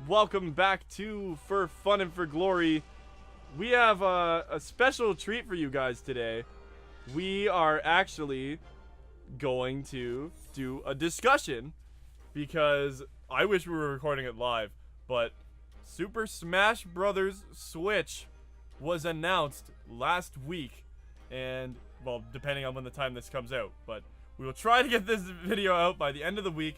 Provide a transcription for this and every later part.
welcome back to For Fun and For Glory. We have a special treat for you guys today. We are actually going to do a discussion because I wish we were recording it live, but Super Smash Bros. Switch was announced last week, and, well, depending on when the time this comes out, but we will try to get this video out by the end of the week,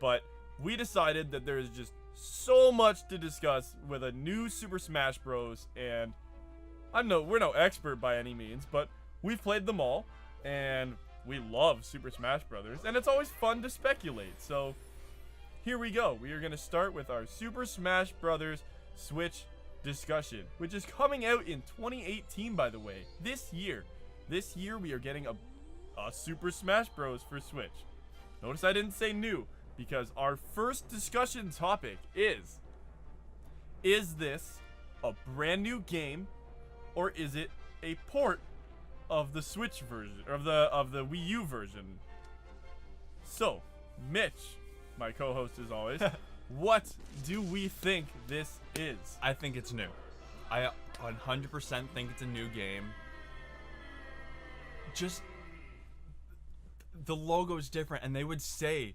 but we decided that there is just so much to discuss with a new Super Smash Bros. And we're no expert by any means, but we've played them all, and we love Super Smash Brothers, and it's always fun to speculate. So here we go. We are going to start with our Super Smash Brothers Switch discussion, which is coming out in 2018, by the way. This year we are getting a Super Smash Bros. For Switch. Notice I didn't say new, because our first discussion topic is this a brand new game, or is it a port of the Switch version, or of the Wii U version? So, Mitch, my co-host as always, what do we think this is? I think it's new. I 100% think it's a new game. Just the logo is different, and they would say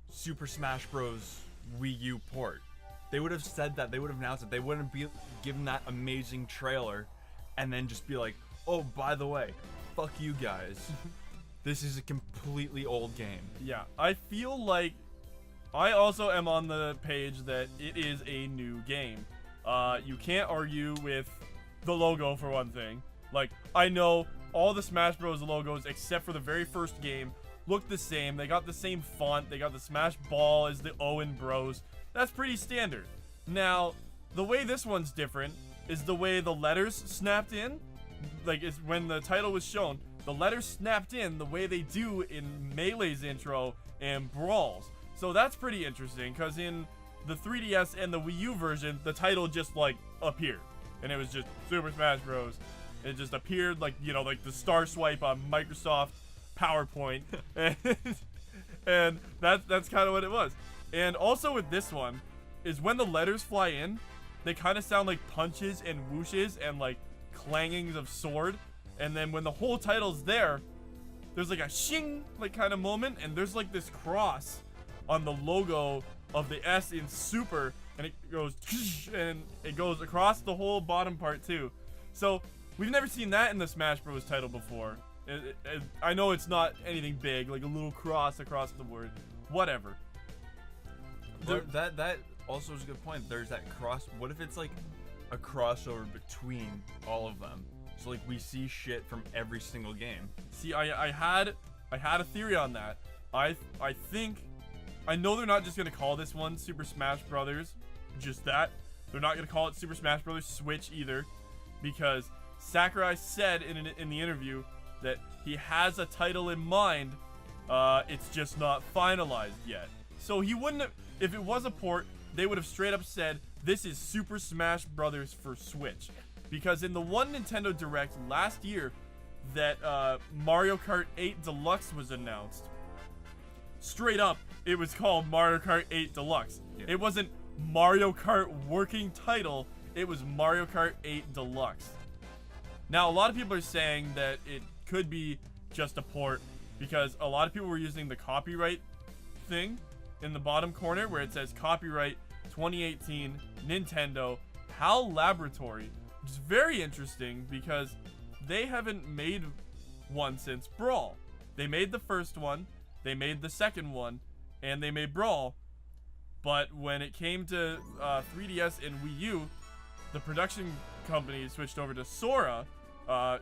Super Smash Bros. Wii U port. They would have said that. They would have announced it. They wouldn't be given that amazing trailer and then just be like, oh, by the way, fuck you guys. This is a completely old game. Yeah, I feel like I also am on the page that it is a new game. You can't argue with the logo, for one thing. Like, I know all the Smash Bros. Logos, except for the very first game, look the same. They got the same font. They got the Smash Ball as the O in Bros. That's pretty standard. Now, the way this one's different is the way the letters snapped in. Like, it's when the title was shown, the letters snapped in the way they do in Melee's intro and Brawl's. So that's pretty interesting, because in the 3DS and the Wii U version, the title just, like, appeared. And it was just Super Smash Bros. It just appeared like, you know, like the star swipe on Microsoft PowerPoint. and that's kind of what it was. And also with this one, is when the letters fly in, they kind of sound like punches and whooshes and like clangings of sword. And then when the whole title's there, there's like a shing like kind of moment, and there's like this cross on the logo of the S in Super, and it goes and it goes across the whole bottom part too. So we've never seen that in the Smash Bros. Title before. I know it's not anything big, like a little cross across the word. Whatever. That also is a good point. There's that cross. What if it's like a crossover between all of them? So like we see shit from every single game. See, I had a theory on that. I think, I know they're not just gonna call this one Super Smash Brothers, just that. They're not gonna call it Super Smash Brothers Switch either, because Sakurai said in the interview that he has a title in mind. It's just not finalized yet. So he wouldn't have, if it was a port, they would have straight up said this is Super Smash Brothers for Switch. Because in the one Nintendo Direct last year that Mario Kart 8 Deluxe was announced, straight up it was called Mario Kart 8 Deluxe. Yeah. It wasn't Mario Kart working title, it was Mario Kart 8 Deluxe. Now, a lot of people are saying that it could be just a port because a lot of people were using the copyright thing in the bottom corner where it says copyright 2018 Nintendo HAL Laboratory, which is very interesting because they haven't made one since Brawl. They made the first one, they made the second one, and they made Brawl. But when it came to 3DS and Wii U, the production company switched over to Sora,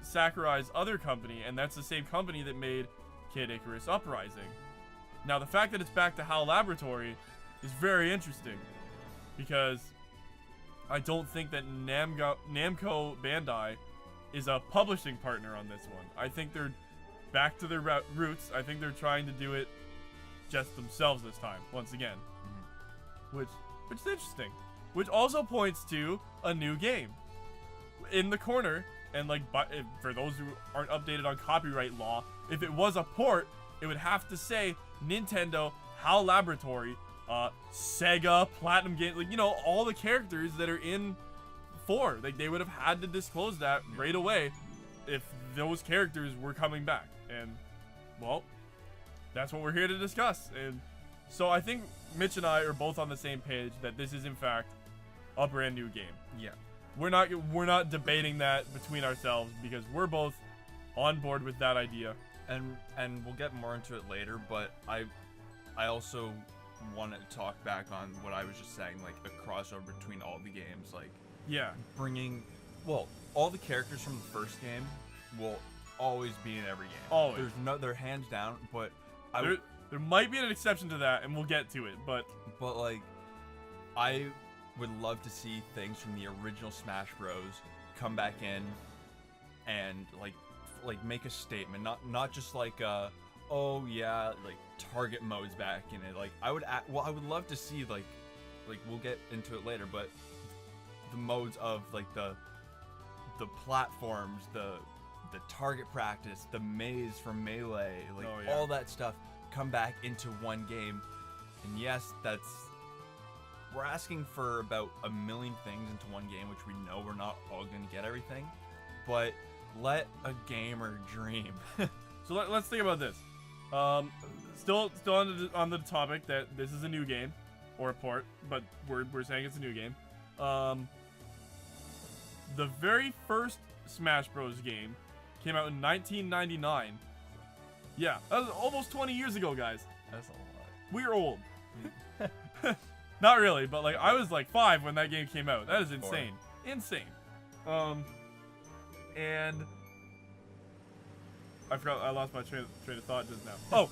Sakurai's other company, and that's the same company that made Kid Icarus Uprising. Now, the fact that it's back to HAL Laboratory is very interesting, because I don't think that Namco Bandai is a publishing partner on this one. I think they're back to their roots. I think they're trying to do it just themselves this time, once again. Which is interesting. Which also points to a new game. In the corner, and like, for those who aren't updated on copyright law, if it was a port, it would have to say Nintendo HAL Laboratory Sega, Platinum Games, like, you know, all the characters that are in 4. Like, they would have had to disclose that right away if those characters were coming back. And, well, that's what we're here to discuss. And so I think Mitch and I are both on the same page that this is, in fact, a brand new game. Yeah. We're not debating that between ourselves because we're both on board with that idea. And we'll get more into it later, but I also want to talk back on what I was just saying, like a crossover between all the games, like Yeah. bringing, well, all the characters from the first game will always be in every game. Always. They're hands down, but There might be an exception to that, and we'll get to it, but like, I would love to see things from the original Smash Bros. Come back in and like make a statement, not just like oh yeah, like target modes back in it. Like I would love to see like we'll get into it later, but the modes of like the platforms, the target practice, the maze from Melee, like Oh, yeah. all that stuff come back into one game. And yes, we're asking for about a million things into one game, which we know we're not all going to get everything, but let a gamer dream. so let's think about this. Still on the topic that this is a new game or a port, but we're saying it's a new game. The very first Smash Bros. Game came out in 1999. Yeah, that was almost 20 years ago, guys. That's a lot. We're old. Not really, but like I was like 5 when that game came out. That is insane. Insane. And I forgot, I lost my train of thought just now. Oh,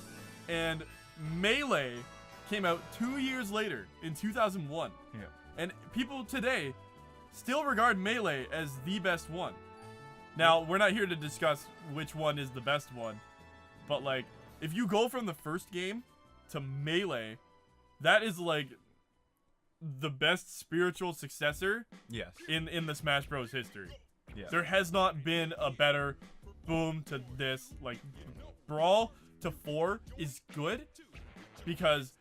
and Melee came out 2 years later in 2001. Yeah. And people today still regard Melee as the best one. Now, we're not here to discuss which one is the best one, but like if you go from the first game to Melee, that is like the best spiritual successor Yes. in the Smash Bros. History. Yeah. There has not been a better boom to this. Like, Brawl to 4 is good because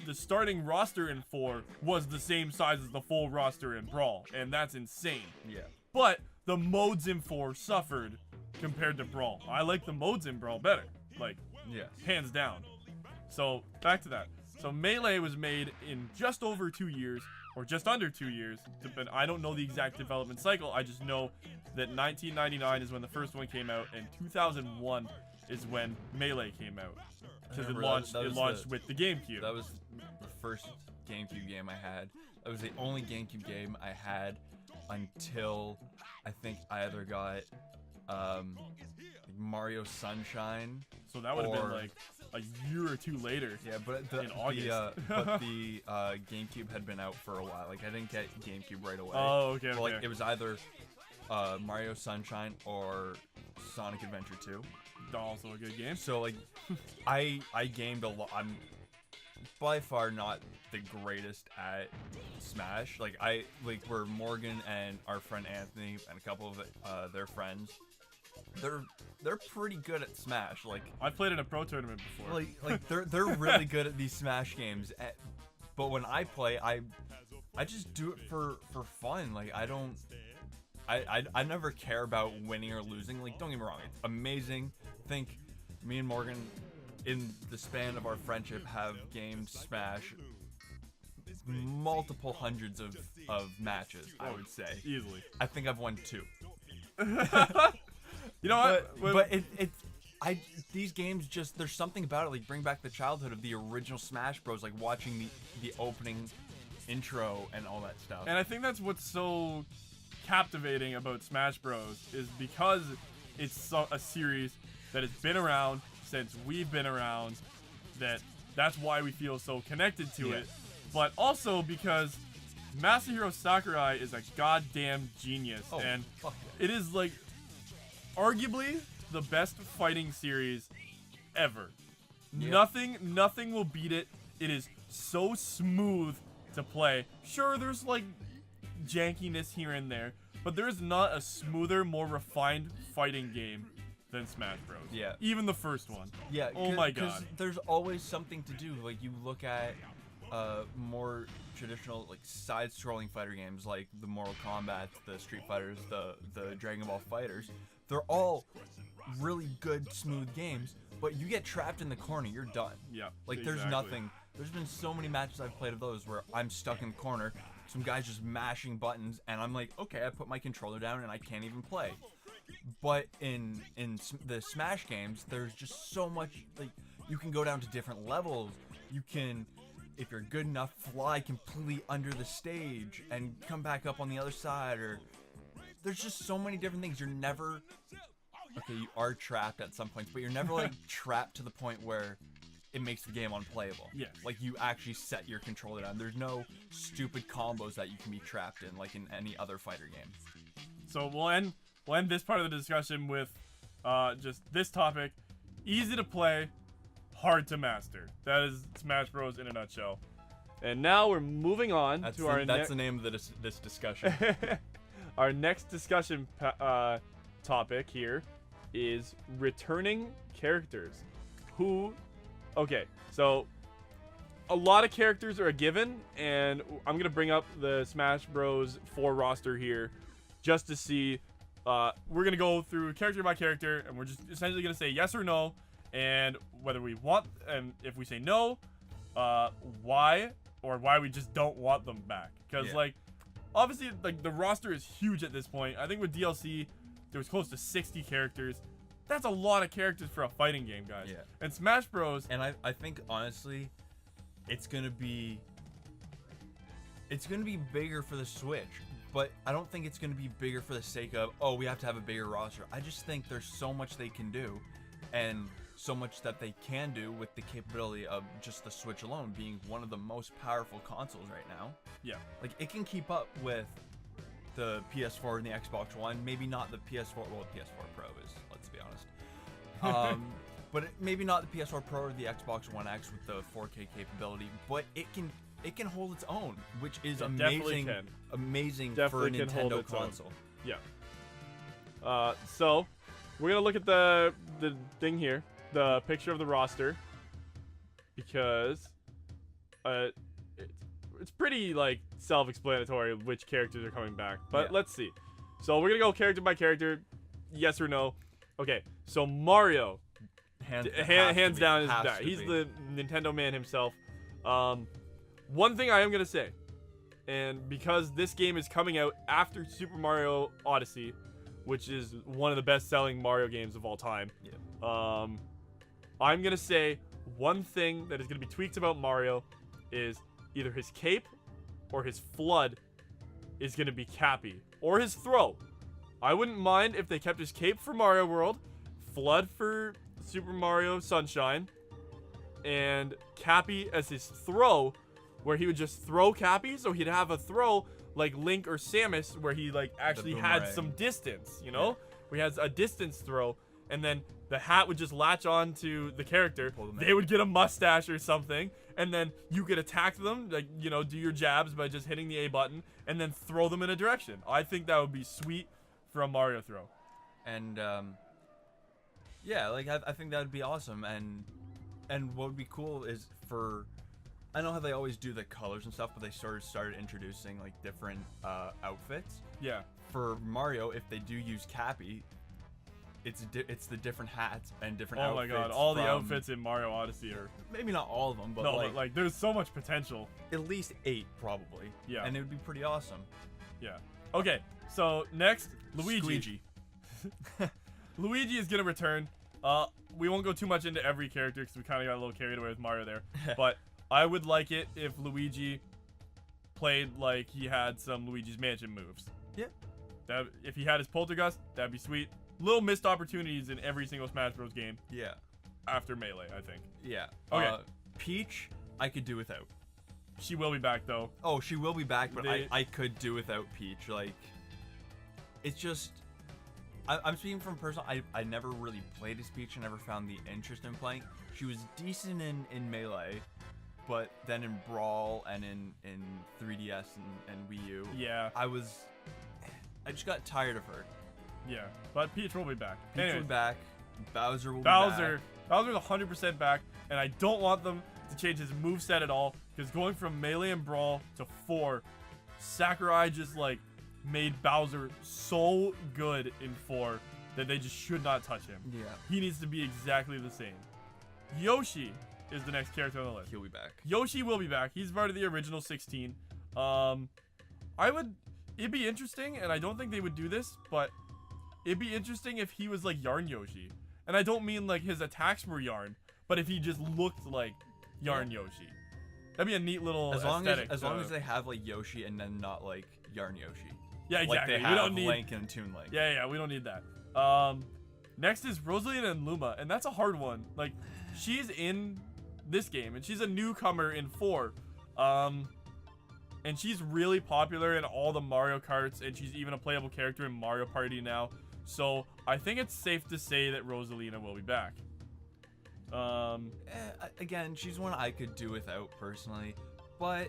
the starting roster in 4 was the same size as the full roster in Brawl, and that's insane. Yeah. But the modes in 4 suffered compared to Brawl. I like the modes in Brawl better, like Yes. hands down. So back to that. So Melee was made in just over 2 years, or just under 2 years, but I don't know the exact development cycle. I just know that 1999 is when the first one came out, and 2001 is when Melee came out, because it launched with the GameCube. That was the first GameCube game I had. That was the only GameCube game I had until I think I either got Mario Sunshine. So that would have been or- like a year or two later. Yeah, but In August. the GameCube had been out for a while. Like I didn't get GameCube right away. Oh, okay, But, like okay. it was either Mario Sunshine or Sonic Adventure 2. Also a good game. So like I gamed a lot. I'm by far not the greatest at Smash. Like where Morgan and our friend Anthony and a couple of their friends, they're pretty good at Smash. Like I played in a pro tournament before. they're really good at these Smash games. But when I play, I just do it for fun. Like I never care about winning or losing. Like don't get me wrong, it's amazing. Think me and Morgan in the span of our friendship have gamed Smash multiple hundreds of matches, I would say. Easily. I think I've won 2. You know what? But these games just, there's something about it, like bring back the childhood of the original Smash Bros, like watching the opening intro and all that stuff. And I think that's what's so captivating about Smash Bros. Is because it's a series that has been around since we've been around, that's why we feel so connected to it. But also because Masahiro Sakurai is a goddamn genius, and fuck it is like arguably the best fighting series ever. Yeah. Nothing will beat it. It is so smooth to play. Sure, there's like jankiness here and there, but there is not a smoother, more refined fighting game than Smash Bros. Yeah. Even the first one. Yeah. Oh my god. Because there's always something to do. Like you look at more traditional like side-scrolling fighter games like the Mortal Kombat, the Street Fighters, the Dragon Ball Fighters, they're all really good, smooth games. But you get trapped in the corner, you're done. Yeah. Like there's nothing. There's been so many matches I've played of those where I'm stuck in the corner, some guys just mashing buttons, and I'm like, okay, I put my controller down and I can't even play. But in the Smash games, there's just so much. Like you can go down to different levels. You can, if you're good enough, fly completely under the stage and come back up on the other side. Or there's just so many different things. You're never. Okay, you are trapped at some points, but you're never like trapped to the point where it makes the game unplayable. Yeah. Like you actually set your controller down. There's no stupid combos that you can be trapped in like in any other fighter game. So we'll end this part of the discussion with just this topic. Easy to play, hard to master. That is Smash Bros in a nutshell. And now we're moving on That's to our that's the name of this discussion. our next discussion topic here is returning characters. Okay, so a lot of characters are a given, and I'm gonna bring up the Smash Bros 4 roster here just to see. We're gonna go through character by character, and we're just essentially gonna say yes or no, and whether we want, and if we say no, why, or why we just don't want them back. Because like, obviously, like the roster is huge at this point. I think with DLC, there was close to 60 characters. That's a lot of characters for a fighting game, guys. Yeah. And Smash Bros. And I think honestly, it's gonna be bigger for the Switch, but I don't think it's gonna be bigger for the sake of, oh, we have to have a bigger roster. I just think there's so much they can do, and so much that they can do with the capability of just the Switch alone being one of the most powerful consoles right now. Yeah. Like it can keep up with the PS4 and the Xbox One. Maybe not the PS4. Well, the PS4 Pro is. Let's be honest. But maybe not the PS4 Pro or the Xbox One X with the 4K capability. But it can hold its own, which is amazing. Amazing Definitely for a can hold Nintendo its own. console. Yeah. So we're gonna look at the thing here, the picture of the roster, because it's pretty like self-explanatory which characters are coming back. But let's see. So we're gonna go character by character, yes or no. Okay, so Mario, hands down is back. He's the Nintendo man himself. One thing I am gonna say, and because this game is coming out after Super Mario Odyssey, which is one of the best-selling Mario games of all time, I'm gonna say one thing that is gonna be tweaked about Mario is either his cape or his FLUDD is gonna be Cappy, or his throw. I wouldn't mind if they kept his cape for Mario World, FLUDD for Super Mario Sunshine, and Cappy as his throw, where he would just throw Cappy, so he'd have a throw like Link or Samus, where he like actually had some distance, you know, where he has a distance throw, and then the hat would just latch on to the character. They would get a mustache or something, and then you could attack them, like, you know, do your jabs by just hitting the A button, and then throw them in a direction. I think that would be sweet for a Mario throw. And yeah, like I think that would be awesome. And what would be cool is for, I know how they always do the colors and stuff, but they sort of started introducing like different outfits. Yeah. For Mario, if they do use Cappy, it's the different hats and different outfits. Oh my god, all the outfits in Mario Odyssey are... Maybe not all of them, but no, but like there's so much potential. At least 8 probably. Yeah. And it would be pretty awesome. Yeah. Okay, so next, Luigi. Squeegee. Luigi is gonna return. We won't go too much into every character because we kind of got a little carried away with Mario there. But I would like it if Luigi played like he had some Luigi's Mansion moves. Yeah. That if he had his Poltergust, that'd be sweet. Little missed opportunities in every single Smash Bros. Game. Yeah. After Melee, I think. Yeah. Okay. Peach, I could do without. She will be back though. Oh, she will be back, but I could do without Peach. Like, it's just, I'm speaking from personal. I never really played as Peach. I never found the interest in playing. She was decent in Melee, but then in Brawl and in 3DS and Wii U, yeah, I just got tired of her. Yeah, but Peach will be back. Peach will be back. Bowser will be back. Bowser's 100% back, and I don't want them to change his moveset at all, Because going from Melee and Brawl to 4, Sakurai just like made Bowser so good in 4 that they just should not touch him. Yeah. He needs to be exactly the same. Yoshi is the next character on the list. He'll be back. Yoshi will be back. He's part of the original 16. It'd be interesting, and I don't think they would do this, but it'd be interesting if he was like Yarn Yoshi. And I don't mean like his attacks were Yarn, but if he just looked like Yarn Yoshi. That'd be a neat little aesthetic. As long as they have like Yoshi and then not like Yarn Yoshi. Yeah, exactly. Like they have we don't need Link and Toon Link. Yeah, we don't need that. Next is Rosalina and Luma, and that's a hard one. Like, she's in this game, and she's a newcomer in 4. And she's really popular in all the Mario Karts, and she's even a playable character in Mario Party now. So I think it's safe to say that Rosalina will be back. Again, she's one I could do without personally, but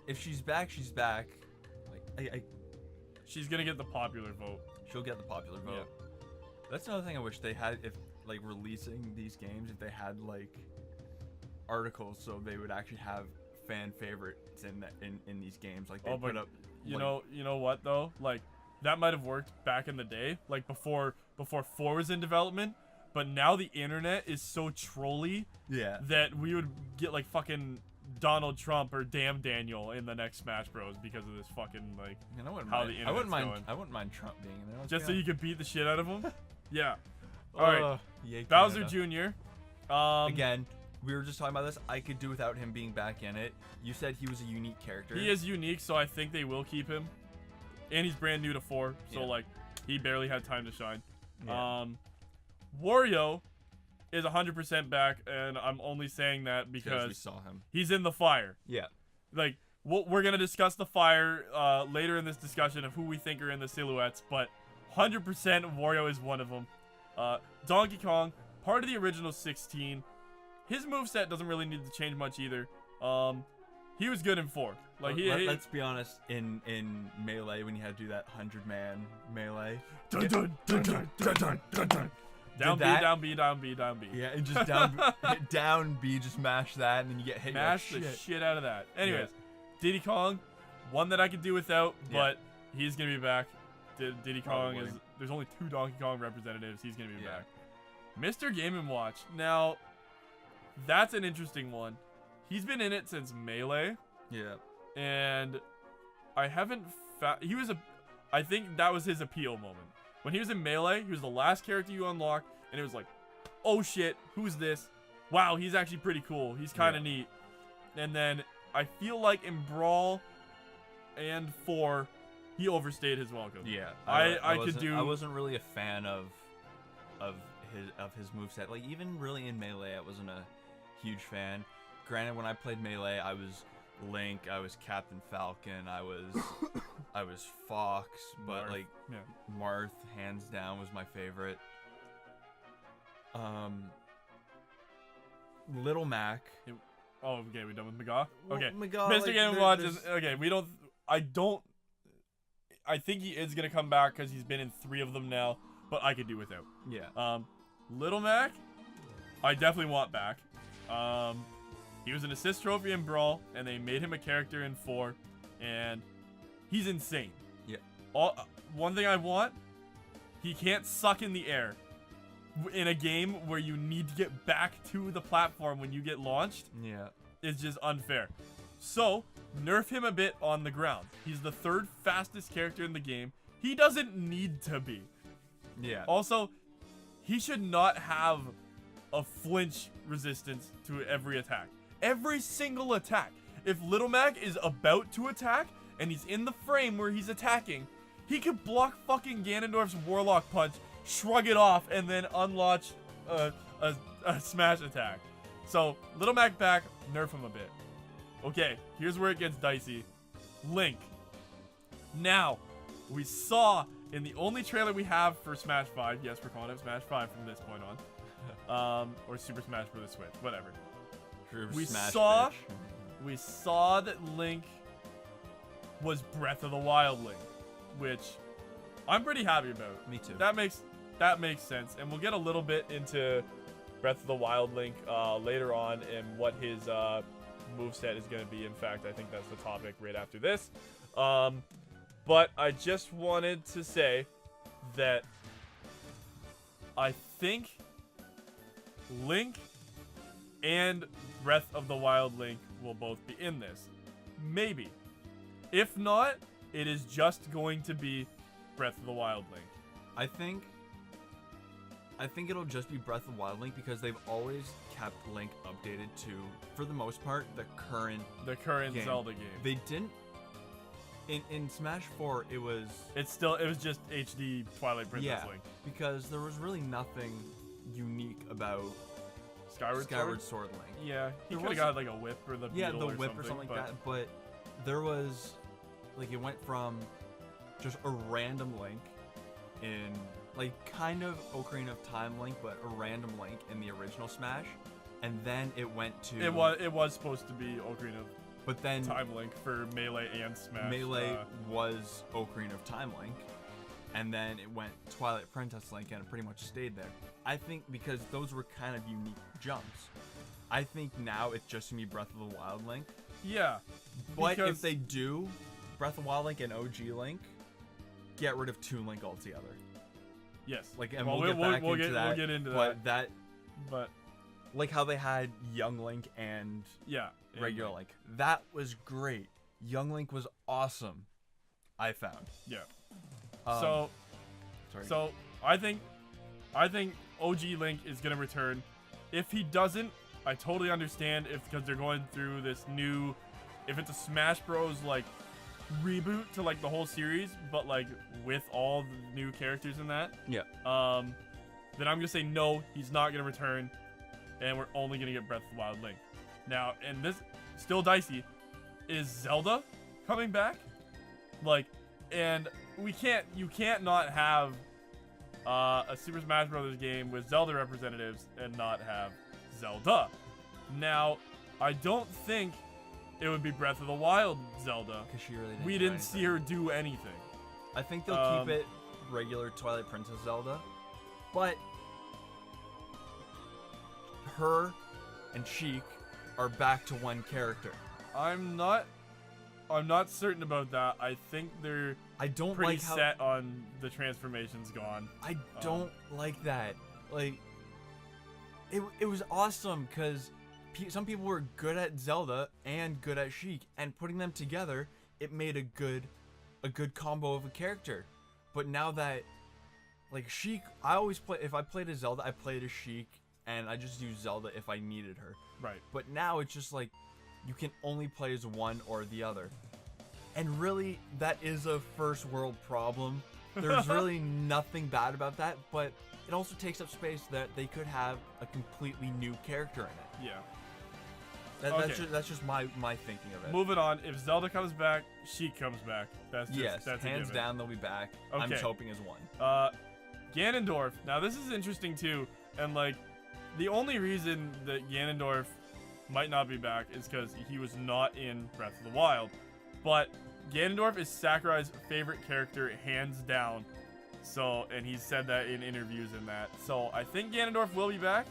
if she's back, she's back. Like, she's gonna get the popular vote. She'll get the popular vote. Yeah. That's another thing I wish they had, if like releasing these games, if they had like articles so they would actually have fan favorites in these games. Like they put up. You know what though? Like that might have worked back in the day, like before 4 was in development. But now the internet is so trolly that we would get like fucking Donald Trump or Damn Daniel in the next Smash Bros because of this fucking like how the internet's going. I wouldn't mind Trump being in there. Just so you could beat the shit out of him. Yeah. All right. Bowser Jr. Again, we were just talking about this. I could do without him being back in it. You said he was a unique character. He is unique, so I think they will keep him. And he's brand new to 4, so like he barely had time to shine. Yeah. Wario is 100% back, and I'm only saying that because we saw him. He's in the fire. Yeah. Like, we're going to discuss the fire later in this discussion of who we think are in the silhouettes, but 100% Wario is one of them. Donkey Kong, part of the original 16. His moveset doesn't really need to change much either. He was good in 4. Like let's be honest, in Melee, when you had to do that 100-man Melee. Dun, dun, dun, dun, dun, dun, dun, dun. Down B, down B, down B, down B. Yeah, and just hit down B, just mash that, and then you get hit. Mash the shit out of that. Anyways, Diddy Kong, one that I could do without, but he's gonna be back. Diddy Kong is. There's only 2 Donkey Kong representatives. He's gonna be back. Mr. Game & Watch. Now, that's an interesting one. He's been in it since Melee. Yeah. And I haven't he was I think that was his appeal moment. When he was in Melee, he was the last character you unlocked, and it was like, oh shit, who's this? Wow, he's actually pretty cool. He's kind of neat. And then I feel like in Brawl and 4, he overstayed his welcome. Yeah, I wasn't really a fan of his moveset. Like even really in Melee, I wasn't a huge fan. Granted, when I played Melee, I was Link, I was Captain Falcon, I was Fox, but Marth. Marth hands down was my favorite. Little Mac. Oh, okay, we done with Magah? Okay. Magah, Mr. Game & Watch is okay. I think he is gonna come back because he's been in 3 of them now, but I could do without. Yeah. Little Mac, I definitely want back. He was an assist trophy in Brawl, and they made him a character in 4, and he's insane. Yeah. One thing I want, he can't suck in the air. In a game where you need to get back to the platform when you get launched, it's just unfair. So, nerf him a bit on the ground. He's the 3rd fastest character in the game. He doesn't need to be. Yeah. Also, he should not have a flinch resistance to every attack. Every single attack. If Little Mac is about to attack and he's in the frame where he's attacking, he could block fucking Ganondorf's Warlock Punch, shrug it off, and then unlaunch a smash attack. So, Little Mac back, nerf him a bit. Okay, here's where it gets dicey. Link. Now, we saw in the only trailer we have for Smash 5, yes, we're calling it Smash 5 from this point on, or Super Smash Bros. Switch, whatever. We saw that Link was Breath of the Wild Link, which I'm pretty happy about. Me too. That makes sense, and we'll get a little bit into Breath of the Wild Link later on and what his moveset is going to be. In fact, I think that's the topic right after this. But I just wanted to say that I think Link and Breath of the Wild Link will both be in this. Maybe. If not, it is just going to be Breath of the Wild Link. I think it'll just be Breath of the Wild Link because they've always kept Link updated to, for the most part, the current game. Zelda game. They didn't. In Smash 4, it was just HD Twilight Princess Link. Because there was really nothing unique about Skyward Sword Link. Yeah, he could have got like a whip or the beetle the or whip something, or something like that. But there was, like, it went from just a random Link in, like, kind of Ocarina of Time Link, but a random Link in the original Smash, and then it went to It was supposed to be Ocarina of but then Time Link for Melee and Smash. Melee was Ocarina of Time Link, and then it went Twilight Princess Link, and it pretty much stayed there. I think because those were kind of unique jumps. I think now it's just gonna be Breath of the Wild Link. Yeah, but if they do Breath of the Wild Link and OG Link, get rid of Toon Link altogether. Yes, like, and we'll get into that. But like how they had Young Link and regular Link. That was great. Young Link was awesome. I found. Yeah. Sorry. So I think OG Link is gonna return. If he doesn't, I totally understand because they're going through this new. If it's a Smash Bros. Like reboot to like the whole series, but like with all the new characters in that. Yeah. Then I'm gonna say no. He's not gonna return. And we're only gonna get Breath of the Wild Link. Now, and this still dicey. Is Zelda coming back? Like, and you can't not have a Super Smash Bros. Game with Zelda representatives and not have Zelda. Now, I don't think it would be Breath of the Wild Zelda. Because she really we didn't see her do anything. I think they'll keep it regular Twilight Princess Zelda, but her and Sheik are back to one character. I'm not certain about that. I think they're pretty like set on the transformations gone. I don't like that. Like, it was awesome because some people were good at Zelda and good at Sheik, and putting them together, it made a good combo of a character. But now that, like, Sheik, I always play, if I played as Zelda, I played as Sheik, and I just used Zelda if I needed her. Right. But now it's just like, you can only play as one or the other. And really, that is a first world problem. There's really nothing bad about that, but it also takes up space that they could have a completely new character in it. Yeah. That's just my thinking of it. Moving on, if Zelda comes back, Sheik comes back. That's hands down they'll be back. Okay. I'm just hoping as one. Ganondorf. Now this is interesting too, and like, the only reason that Ganondorf might not be back is because he was not in Breath of the Wild. But Ganondorf is Sakurai's favorite character, hands down. So, and he's said that in interviews and that. So, I think Ganondorf will be back.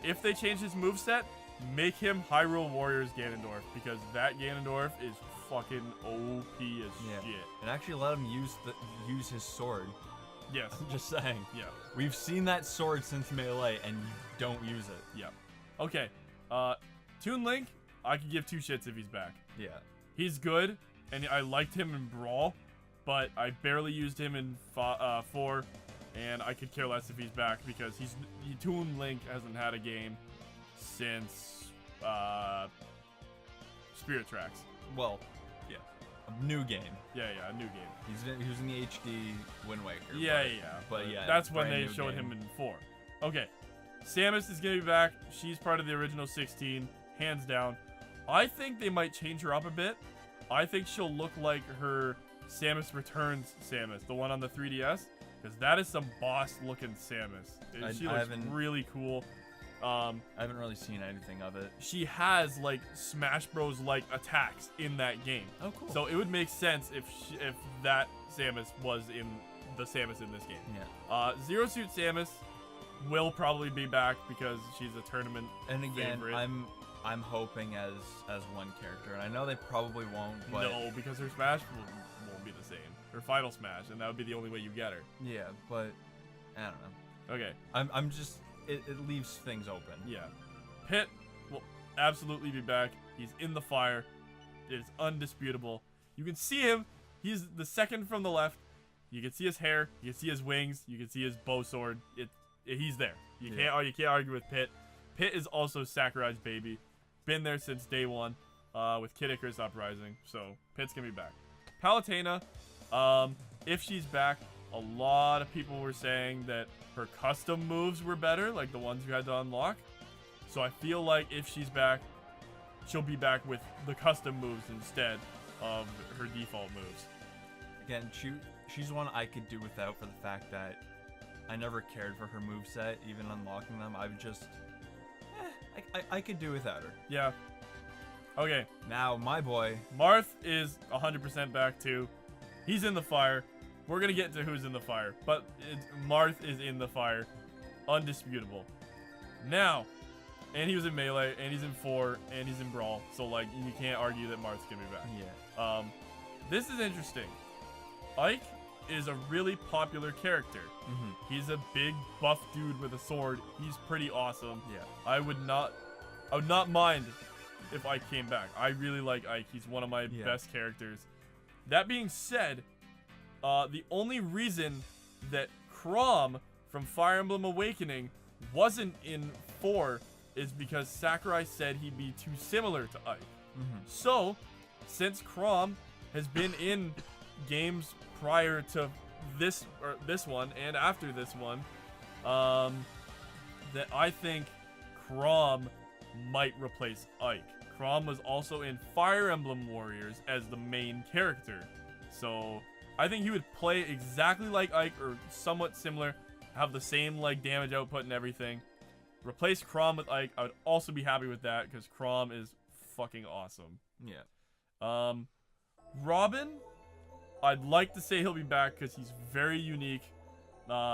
If they change his moveset, make him Hyrule Warriors Ganondorf, because that Ganondorf is fucking OP as shit. And actually let him use his sword. Yes. I'm just saying. Yeah. We've seen that sword since Melee, and you don't use it. Yeah. Okay. Toon Link, I could give two shits if he's back. Yeah. He's good, and I liked him in Brawl, but I barely used him in 4, and I could care less if he's back because Toon Link hasn't had a game since Spirit Tracks. Well, yeah, a new game. Yeah, a new game. He was in the HD Wind Waker. Yeah, but yeah, that's when they showed him in 4. Okay, Samus is gonna be back. She's part of the original 16, hands down. I think they might change her up a bit. I think she'll look like her Samus Returns Samus, the one on the 3DS, because that is some boss-looking Samus. She looks really cool. I haven't really seen anything of it. She has like Smash Bros. Like attacks in that game. Oh, cool. So it would make sense if that Samus was in the Samus in this game. Yeah. Zero Suit Samus, will probably be back because she's a tournament And again, favorite. I'm hoping as one character, and I know they probably won't, but No, because her Smash won't be the same. Her final Smash, and that would be the only way you get her. yeah, but I don't know. Okay, I'm just it leaves things open. yeah. Pit will absolutely be back. He's in the fire. It is undisputable. You can see him. He's the second from the left. You can see his hair. You can see his wings. You can see his bow sword. He's there. You can't argue with Pit. Pit is also Sakurai's baby. Been there since day one, with Kid Icarus Uprising. So Pit's gonna be back. Palutena, if she's back, a lot of people were saying that her custom moves were better, like the ones you had to unlock. So I feel like if she's back, she'll be back with the custom moves instead of her default moves. Again, she's one I could do without for the fact that I never cared for her moveset, even unlocking them. I would just, I could do without her. Yeah. Okay. Now, my boy. Marth is 100% back too. He's in the fire. We're going to get to who's in the fire. But Marth is in the fire. Undisputable. Now, and he was in Melee, and he's in 4, and he's in Brawl. So, like, you can't argue that Marth's going to be back. Yeah. This is interesting. Ike is a really popular character. Mm-hmm. He's a big buff dude with a sword. He's pretty awesome. Yeah. I would not mind if Ike came back. I really like Ike. He's one of my best characters. That being said, the only reason that Chrom from Fire Emblem Awakening wasn't in 4 is because Sakurai said he'd be too similar to Ike. Mm-hmm. So, since Chrom has been in games prior to this one and after this one, that I think Chrom might replace Ike. Chrom was also in Fire Emblem Warriors as the main character, so I think he would play exactly like Ike or somewhat similar, have the same like damage output and everything. Replace Chrom with Ike. I would also be happy with that because Chrom is fucking awesome. Yeah. Robin, I'd like to say he'll be back because he's very unique.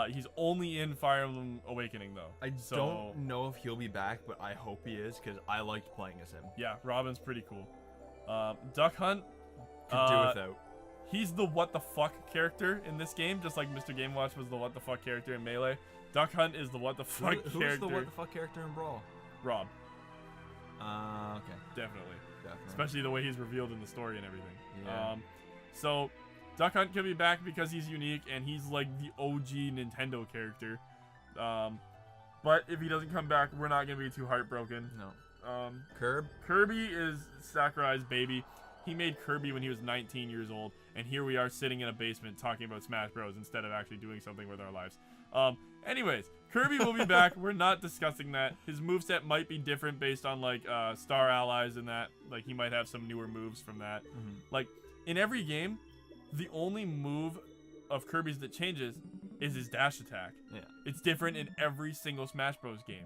He's only in Fire Emblem Awakening though. I don't know if he'll be back, but I hope he is because I liked playing as him. Yeah, Robin's pretty cool. Duck Hunt, Could do without. he's the what the fuck character in this game, just like Mr. Game Watch was the what the fuck character in Melee. Duck Hunt is the what the fuck character. Who's the what the fuck character in Brawl? Rob, Okay. definitely. Definitely. Especially the way he's revealed in the story and everything. Yeah. So Duck Hunt can be back because he's unique and he's like the OG Nintendo character. But if he doesn't come back, we're not gonna be too heartbroken. No. Kirby is Sakurai's baby. He made Kirby when he was 19 years old, and here we are sitting in a basement talking about Smash Bros. Instead of actually doing something with our lives. Anyways, Kirby will be back. We're not discussing that. His moveset might be different based on like Star Allies and that. Like he might have some newer moves from that. Mm-hmm. Like in every game, the only move of Kirby's that changes is his dash attack. Yeah. It's different in every single Smash Bros. Game.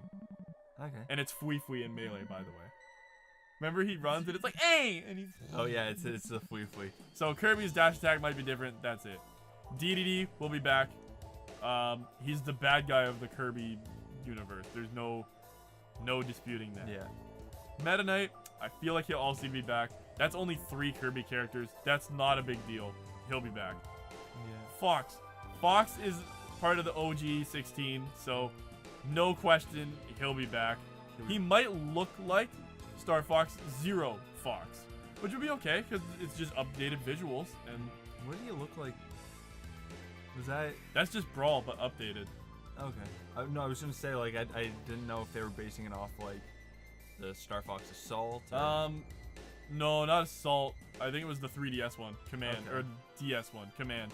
Okay. And it's Fui Fui in Melee, by the way. Remember he runs and it's like, hey! And he's... Oh yeah, it's the Fui Fui. So Kirby's dash attack might be different. That's it. DDD will be back. He's the bad guy of the Kirby universe. There's no disputing that. Yeah. Meta Knight, I feel like he'll also be back. That's only 3 Kirby characters. That's not a big deal. He'll be back. Yeah. Fox. Fox is part of the OG 16, so no question he'll be back. He might look like Star Fox Zero Fox, which would be okay because it's just updated visuals, and What do you look like? Was that that's just Brawl but updated. okay? No, I was gonna say like I didn't know if they were basing it off like the Star Fox Assault. Or... No, not Assault. I think it was the 3DS one, Command, Okay. or DS one, Command.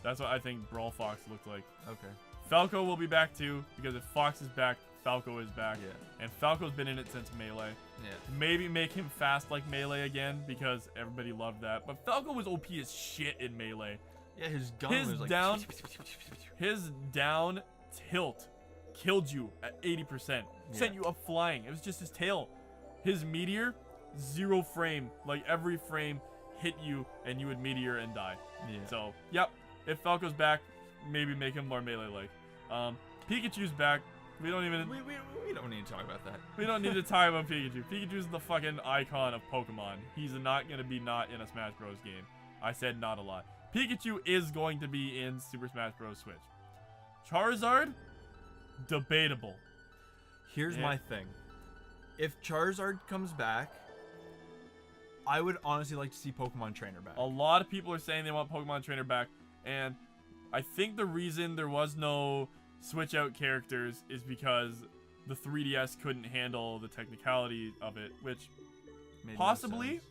That's what I think Brawl Fox looked like. Okay. Falco will be back too, because if Fox is back, Falco is back. Yeah. And Falco's been in it since Melee. Yeah. Maybe make him fast like Melee again, because everybody loved that. But Falco was OP as shit in Melee. Yeah, his gun His was like down- His down tilt killed you at 80%. Sent you up flying. It was just his tail. His meteor, 0 frame. Like every frame hit you and you would meteor and die. Yeah. So, yep. If Falco's back, maybe make him more Melee-like. Pikachu's back. We don't even. We don't need to talk about that. We don't need to talk about Pikachu. Pikachu's the fucking icon of Pokemon. He's not gonna be not in a Smash Bros. Game. I said not a lot. Pikachu is going to be in Super Smash Bros. Switch. Charizard, debatable. Here's my thing. If Charizard comes back, I would honestly like to see Pokemon Trainer back. A lot of people are saying they want Pokemon Trainer back, and I think the reason there was no switch out characters is because the 3DS couldn't handle the technicality of it, which Made no possibly, sense.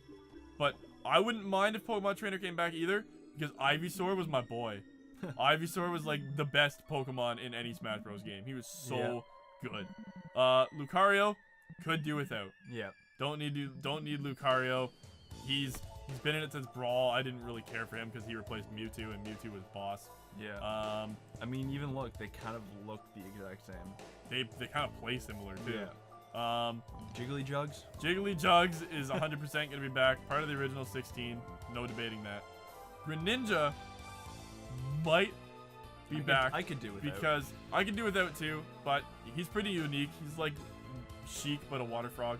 but I wouldn't mind if Pokemon Trainer came back either, because Ivysaur was my boy. Ivysaur was like the best Pokemon in any Smash Bros. Game. He was so good. Lucario could do without. Yeah. Don't need Lucario. He's been in it since Brawl. I didn't really care for him because he replaced Mewtwo, and Mewtwo was boss. Yeah. I mean, even look, they kind of look the exact same. They kind of play similar too. Yeah. Jiggly Jugs. Jiggly Jugs is 100% gonna be back. Part of the original 16. No debating that. Greninja might be back. I could do without. Because I can do without too, but he's pretty unique. He's like Sheik, but a water frog.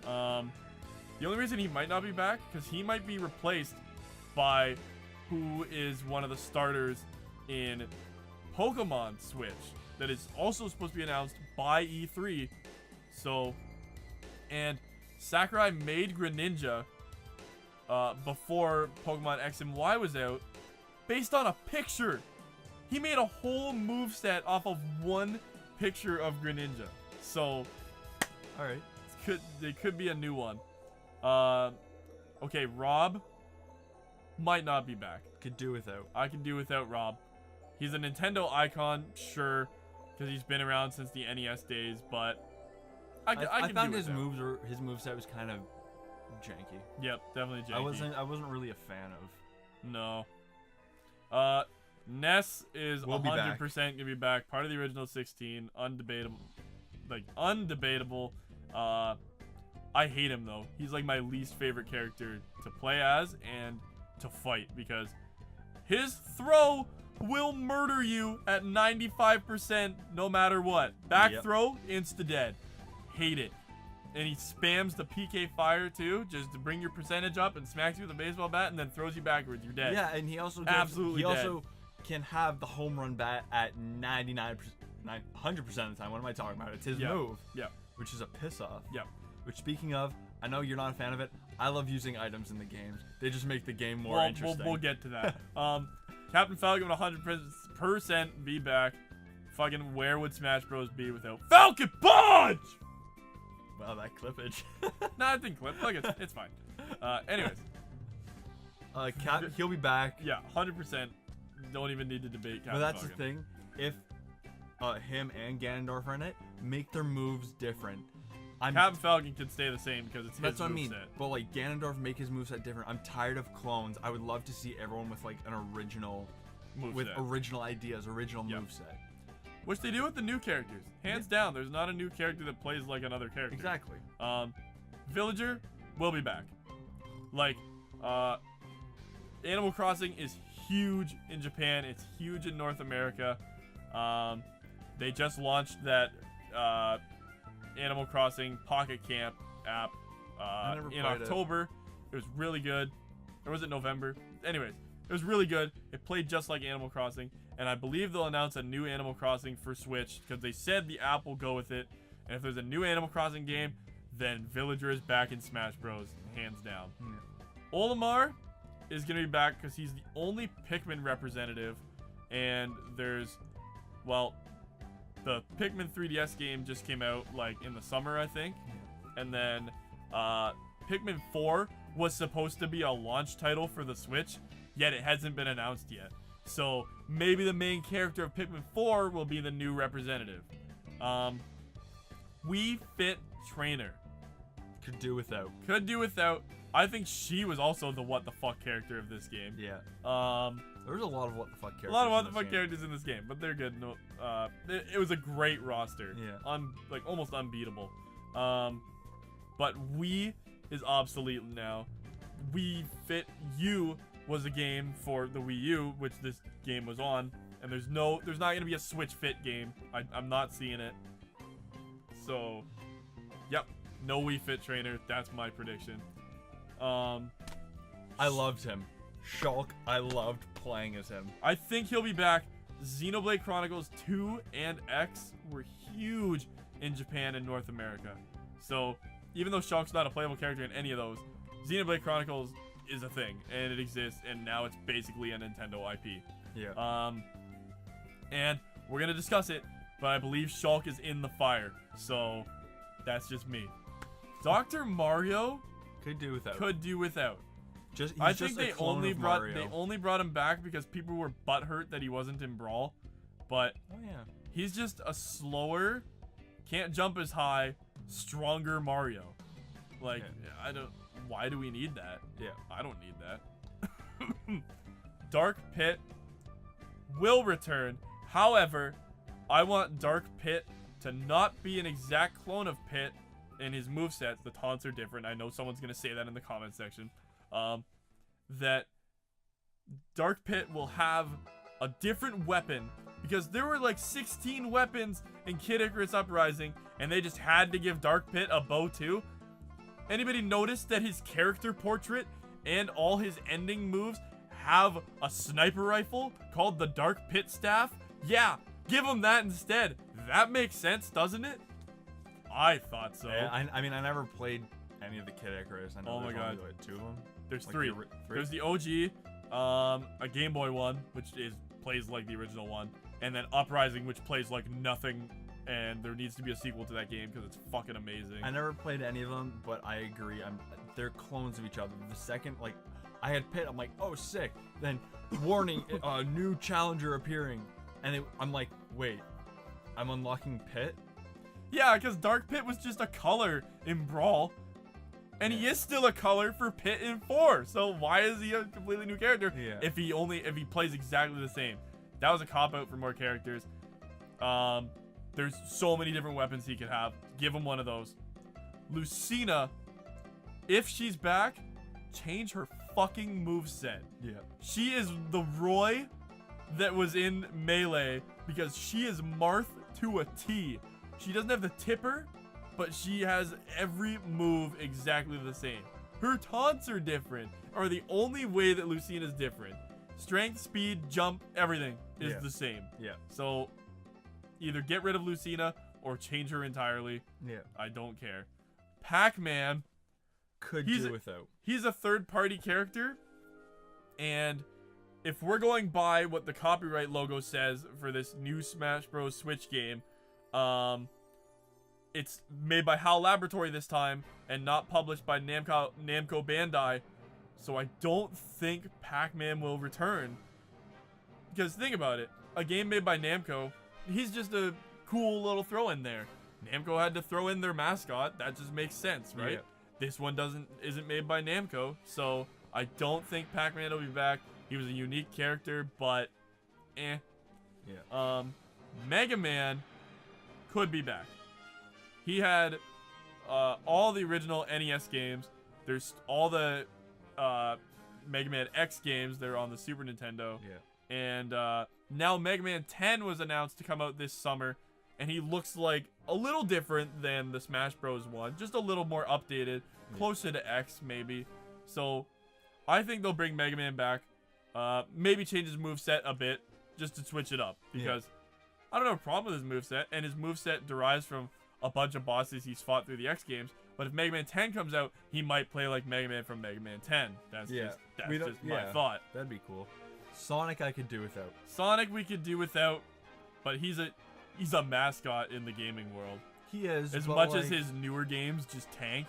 The only reason he might not be back, because he might be replaced by who is one of the starters in Pokemon Switch that is also supposed to be announced by E3. So, and Sakurai made Greninja before Pokemon X and Y was out based on a picture. He made a whole moveset off of one picture of Greninja. So, alright. It could be a new one. Okay, Rob might not be back. Could do without. I can do without Rob. He's a Nintendo icon, sure, because he's been around since the NES days, but I can found do his without. his moveset was kind of janky. Yep, definitely janky. I wasn't really a fan of. No. Ness is 100% gonna be back. Part of the original 16, undebatable. Like undebatable. I hate him though. He's like my least favorite character to play as and to fight because his throw will murder you at 95% no matter what. Back throw, insta dead. Hate it. And he spams the PK fire too, just to bring your percentage up and smacks you with a baseball bat and then throws you backwards. You're dead. Yeah, and he also absolutely he also can have the home run bat at 99%, 100% of the time. What am I talking about? It's his move. Yeah. Which is a piss off. Yeah. Which, speaking of, I know you're not a fan of it. I love using items in the games. They just make the game more interesting. We'll get to that. Captain Falcon would 100% be back. Fucking where would Smash Bros. Be without Falcon Punch? Wow, that clippage. Nah, I think clip. Look, it's fine. Anyways. He'll be back. Yeah, 100%. Don't even need to debate Captain But that's Falcon. the thing. If him and Ganondorf are in it, make their moves different. Captain Falcon can stay the same because it's his That's what I mean. moveset. But like Ganondorf, make his moveset different. I'm tired of clones. I would love to see everyone with like an original, with original ideas, original moveset. Which they do with the new characters. Hands down, there's not a new character that plays like another character. Exactly. Villager will be back. Like, Animal Crossing is huge in Japan. It's huge in North America. They just launched that Animal Crossing Pocket Camp app in October. It was really good. Or was it November? Anyways, it was really good. It played just like Animal Crossing. And I believe they'll announce a new Animal Crossing for Switch because they said the app will go with it. And if there's a new Animal Crossing game, then Villager is back in Smash Bros. Hands down. Olimar is going to be back because he's the only Pikmin representative. And there's, well, the Pikmin 3DS game just came out like in the summer, I think. And then Pikmin 4 was supposed to be a launch title for the Switch, yet it hasn't been announced yet. So maybe the main character of Pikmin 4 will be the new representative. Wii Fit Trainer. Could do without. Could do without. I think she was also the what the fuck character of this game. Yeah. There's a lot of what the fuck characters. A lot of what the fuck characters in this game, but they're good. No, it was a great roster. Yeah. Like almost unbeatable. But Wii is obsolete now. Wii Fit U was a game for the Wii U, which this game was on, and there's not gonna be a Switch Fit game. I'm not seeing it. So, yep, no Wii Fit trainer. That's my prediction. I loved him. Shulk, I loved playing as him. I think he'll be back. Xenoblade Chronicles 2 and X were huge in Japan and North America. So, even though Shulk's not a playable character in any of those, Xenoblade Chronicles is a thing, and it exists, and now it's basically a Nintendo IP. Yeah. And we're gonna discuss it, but I believe Shulk is in the fire, so that's just me. Dr. Mario Could do without. could do without. Just, I he's think just a they clone only of brought Mario. him back because people were butthurt that he wasn't in Brawl, but Oh yeah. he's just a slower, can't jump as high, stronger Mario. Like, Yeah. I don't. Why do we need that? Yeah. I don't need that. Dark Pit will return. However, I want Dark Pit to not be an exact clone of Pit in his movesets. The taunts are different. I know someone's going to say that in the comment section. That Dark Pit will have a different weapon, because there were like 16 weapons in Kid Icarus Uprising, and they just had to give Dark Pit a bow too. Anybody notice that his character portrait and all his ending moves have a sniper rifle called the Dark Pit Staff? Yeah, give him that instead. That makes sense, doesn't it? I thought so. Yeah, I mean, I never played any of the Kid Icarus. I know Oh my there's God. only, like, 2 of them. There's Like three. the There's the OG, a Game Boy one, which plays like the original one, and then Uprising, which plays like nothing, and there needs to be a sequel to that game because it's fucking amazing. I never played any of them, but I agree. They're clones of each other. The second, like, I had Pit, I'm like, oh, sick. Then, warning, new challenger appearing. And I'm like, wait, I'm unlocking Pit? Yeah, because Dark Pit was just a color in Brawl. And he is still a color for Pit in 4. So why is he a completely new character Yeah. if he plays exactly the same? That was a cop-out for more characters. There's so many different weapons he could have. Give him one of those. Lucina, if she's back, change her fucking moveset. Yeah. She is the Roy that was in Melee, because she is Marth to a T. She doesn't have the tipper, but she has every move exactly the same. Her taunts are different, are the only way that Lucina's different. Strength, speed, jump, everything is the same. Yeah. So either get rid of Lucina or change her entirely. Yeah. I don't care. Pac-Man, Could He's do a- without. he's a third-party character, and if we're going by what the copyright logo says for this new Smash Bros. Switch game, it's made by HAL Laboratory this time and not published by Namco Bandai, so I don't think Pac-Man will return. Because think about it, a game made by Namco, he's just a cool little throw-in there. Namco had to throw in their mascot, that just makes sense, right? Yeah. This one isn't made by Namco, so I don't think Pac-Man will be back. He was a unique character, but eh. Yeah. Mega Man could be back. He had all the original NES games. There's all the Mega Man X games. They're on the Super Nintendo. Yeah. And now Mega Man 10 was announced to come out this summer, and he looks like a little different than the Smash Bros. One. Just a little more updated, closer to X maybe. So I think they'll bring Mega Man back. Maybe change his moveset a bit, just to switch it up. Because I don't have a problem with his moveset, and his moveset derives from a bunch of bosses he's fought through the X games. But if Mega Man 10 comes out, he might play like Mega Man from Mega Man 10. That's just my thought. That'd be cool. Sonic I could do without. Sonic we could do without, but he's a mascot in the gaming world. He is. As but, much like, as his newer games just tank,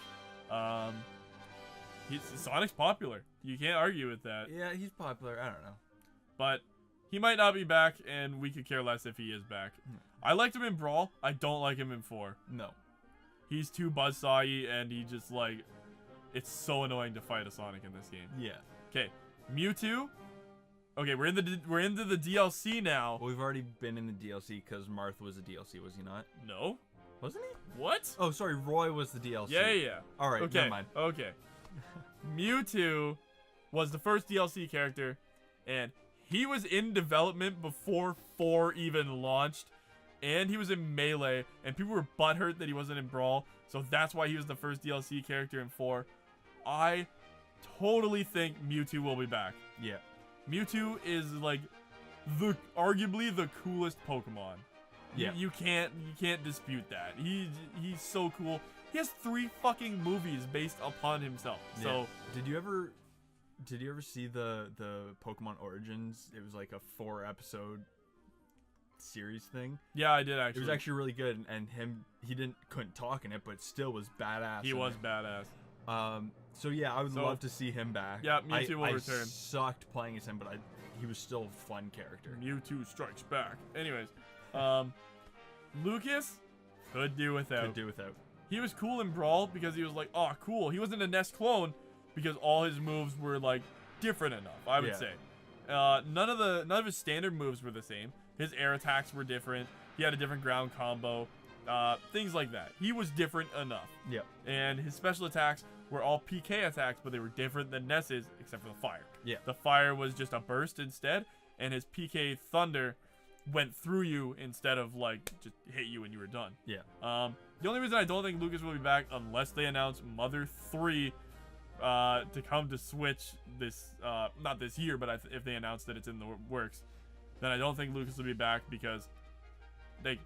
Sonic's popular. You can't argue with that. Yeah, he's popular. I don't know. But he might not be back, and we could care less if he is back. I liked him in Brawl. I don't like him in 4. No. He's too buzzsaw-y, and he just like, it's so annoying to fight a Sonic in this game. Yeah. Okay, Mewtwo. Okay, we're into the DLC now. Well, we've already been in the DLC because Marth was a DLC, was he not? No, Wasn't he? what? Oh, sorry, Roy was the DLC. Yeah. All right, Okay, never mind. okay. Mewtwo was the first DLC character, and he was in development before 4 even launched. and he was in Melee, and people were butthurt that he wasn't in Brawl, so that's why he was the first DLC character in 4. I totally think Mewtwo will be back. Yeah. Mewtwo is like arguably the coolest Pokemon. Yeah. You can't dispute that. He's so cool. He has 3 fucking movies based upon himself. So Yeah. Did you ever see the Pokemon Origins? It was like a 4-episode series thing. yeah, I did actually. It was actually really good, and he couldn't talk in it, but still was badass. He in was it. badass. So yeah, I would So- love to see him back. Yeah, Mewtwo will I return. sucked playing as him, but he was still a fun character. Mewtwo strikes back. Anyways, Lucas could do without. Could do without. He was cool in Brawl because he was like, oh, cool. He wasn't a Nest clone because all his moves were like different enough, I would Yeah. say. None of his standard moves were the same. His air attacks were different. He had a different ground combo. Things like that. He was different enough. Yeah. And his special attacks were all PK attacks, but they were different than Ness's, except for the fire. Yeah. The fire was just a burst instead, and his PK Thunder went through you instead of like just hit you and you were done. Yeah. The only reason I don't think Lucas will be back unless they announce Mother 3 to come to Switch this not this year, but if they announce that it's in the works, then I don't think Lucas will be back because they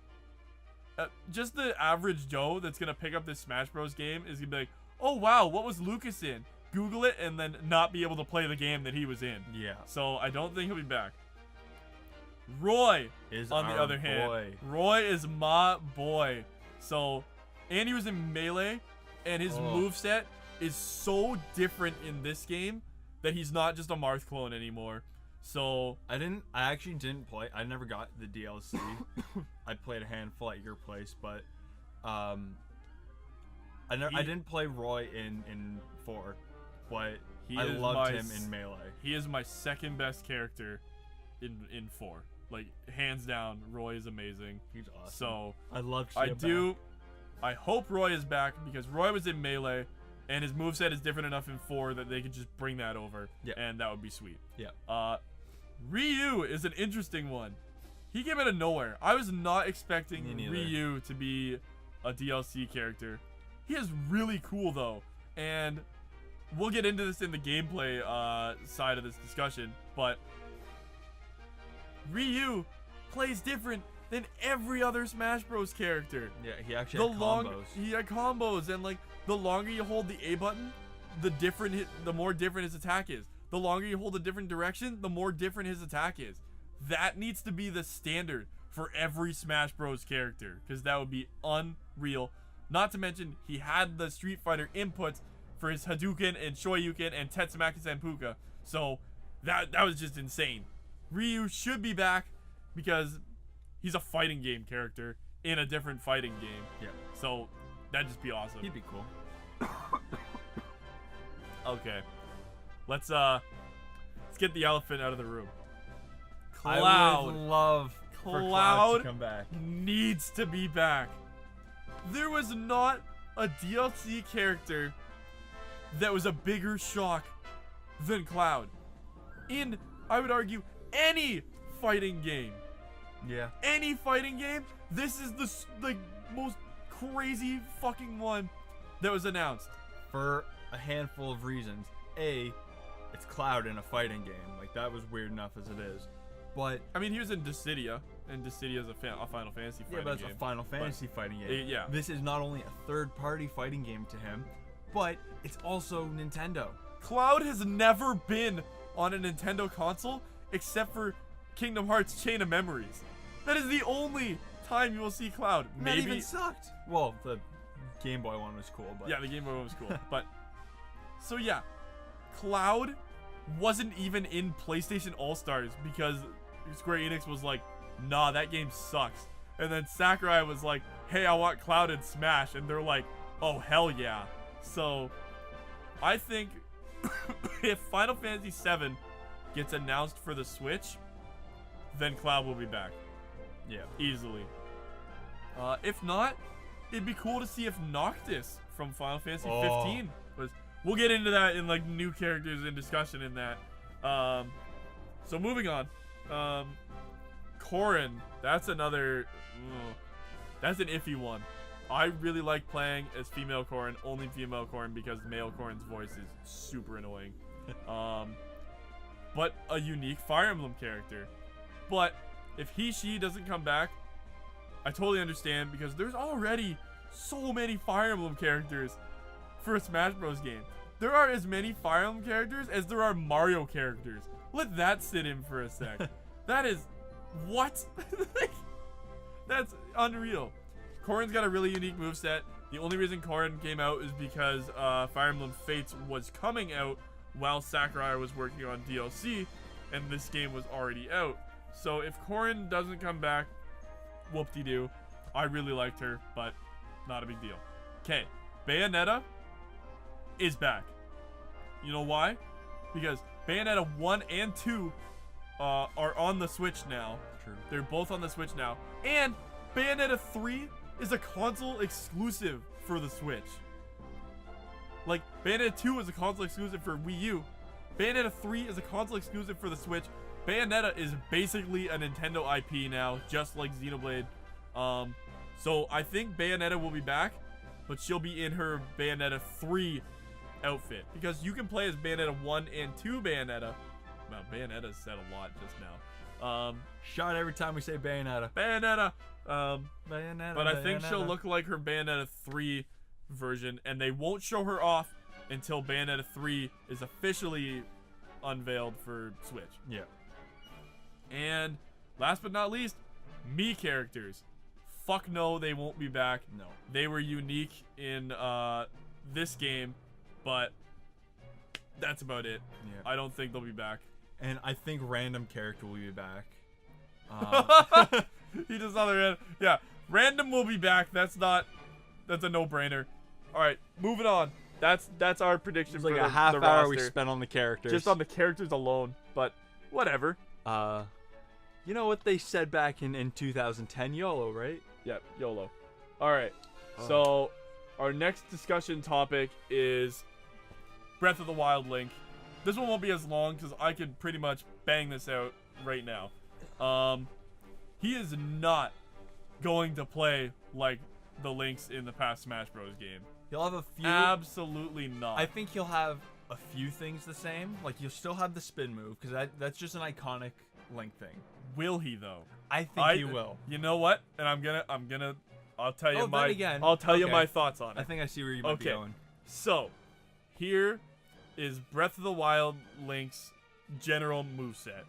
just the average Joe that's gonna pick up this Smash Bros game is gonna be like, oh wow, what was Lucas in? Google it and then not be able to play the game that he was in. Yeah. So I don't think he'll be back. Roy, Is on the our other hand, boy. Roy is my boy. So, and he was in Melee, and his moveset is so different in this game that he's not just a Marth clone anymore. So, I actually didn't play. I never got the DLC. I played a handful at your place, but I didn't play Roy in 4, but I loved him in Melee. He is my second best character in 4. Like, hands down, Roy is amazing. He's awesome. So, I love. I hope Roy is back because Roy was in Melee, and his moveset is different enough in 4 that they could just bring that over, Yeah. and that would be sweet. Yeah. Ryu is an interesting one. He came out of nowhere. I was not expecting Me neither. Ryu to be a DLC character. He is really cool though, and we'll get into this in the gameplay side of this discussion, but Ryu plays different than every other Smash Bros character. Yeah, he actually had combos. He had combos, and like the longer you hold the A button, the more different his attack is. The longer you hold a different direction, the more different his attack is. That needs to be the standard for every Smash Bros character, because that would be unreal. Not to mention, he had the Street Fighter inputs for his Hadouken and Shoryuken and Tatsumaki Senpuku, so that was just insane. Ryu should be back because he's a fighting game character in a different fighting game. Yeah. So that'd just be awesome. He'd be cool. Okay. Let's get the elephant out of the room. I would Cloud love for Cloud to come back. needs to be back. There was not a DLC character that was a bigger shock than Cloud. In, I would argue, any fighting game. Yeah. Any fighting game, this is the most crazy fucking one that was announced. For a handful of reasons. A, it's Cloud in a fighting game. Like, that was weird enough as it is. But I mean, he was in Dissidia, and Dissidia is a Final Fantasy fighting yeah, but it's game. a Final Fantasy fighting game. yeah. This is not only a third-party fighting game to him, but it's also Nintendo. Cloud has never been on a Nintendo console except for Kingdom Hearts Chain of Memories. That is the only time you will see Cloud. That Maybe even sucked. Well, the Game Boy one was cool, but yeah, the Game Boy one was cool. But so yeah, Cloud wasn't even in PlayStation All-Stars because Square Enix was like, nah, that game sucks. And then Sakurai was like, hey, I want Cloud in Smash. And they're like, oh, hell yeah. So I think if Final Fantasy VII gets announced for the Switch, then Cloud will be back. yeah. Easily. If not, it'd be cool to see if Noctis from Final Fantasy 15 was. We'll get into that in like new characters and discussion in that. So moving on. Corrin, that's another. That's an iffy one. I really like playing as female Corrin, only female Corrin, because male Corrin's voice is super annoying. But a unique Fire Emblem character. But if she doesn't come back, I totally understand, because there's already so many Fire Emblem characters for a Smash Bros. Game. There are as many Fire Emblem characters as there are Mario characters. Let that sit in for a sec. That is... What? That's unreal. Corrin's got a really unique moveset. The only reason Corrin came out is because Fire Emblem Fates was coming out while Sakurai was working on DLC, and this game was already out. So if Corrin doesn't come back, whoop-de-doo. I really liked her, but not a big deal. Okay, Bayonetta is back. You know why? Because Bayonetta 1 and 2 are on the Switch now. True. They're both on the Switch now. And Bayonetta 3 is a console exclusive for the Switch. Like, Bayonetta 2 was a console exclusive for Wii U. Bayonetta 3 is a console exclusive for the Switch. Bayonetta is basically a Nintendo IP now, just like Xenoblade. So I think Bayonetta will be back, but she'll be in her Bayonetta 3 outfit. Because you can play as Bayonetta 1 and 2 Bayonetta. Wow, Bayonetta said a lot just now. Shot every time we say Bayonetta. Bayonetta! Bayonetta. But I think she'll look like her Bayonetta 3 version, and they won't show her off until Bayonetta 3 is officially unveiled for Switch. Yeah. And last but not least, Mii characters. Fuck no, they won't be back. No. They were unique in this game, but that's about it. Yeah. I don't think they'll be back. And I think random character will be back. He just saw the random. Yeah, random will be back. That's a no-brainer. All right, moving on. That's our prediction It's for like the, a half the hour roster. we spent on the characters. Just on the characters alone, but whatever. You know what they said back in 2010? YOLO, right? Yep, YOLO. All right. So our next discussion topic is Breath of the Wild Link. This one won't be as long because I could pretty much bang this out right now. He is not going to play like the Links in the past Smash Bros. Game. He'll have a few. Absolutely not. I think he'll have a few things the same. Like, you'll still have the spin move, because that's just an iconic Link thing. Will he though? I think he will. You know what? And I'll tell you I'll tell you my thoughts on it. I think I see where you might be going. So, here is Breath of the Wild Link's general moveset.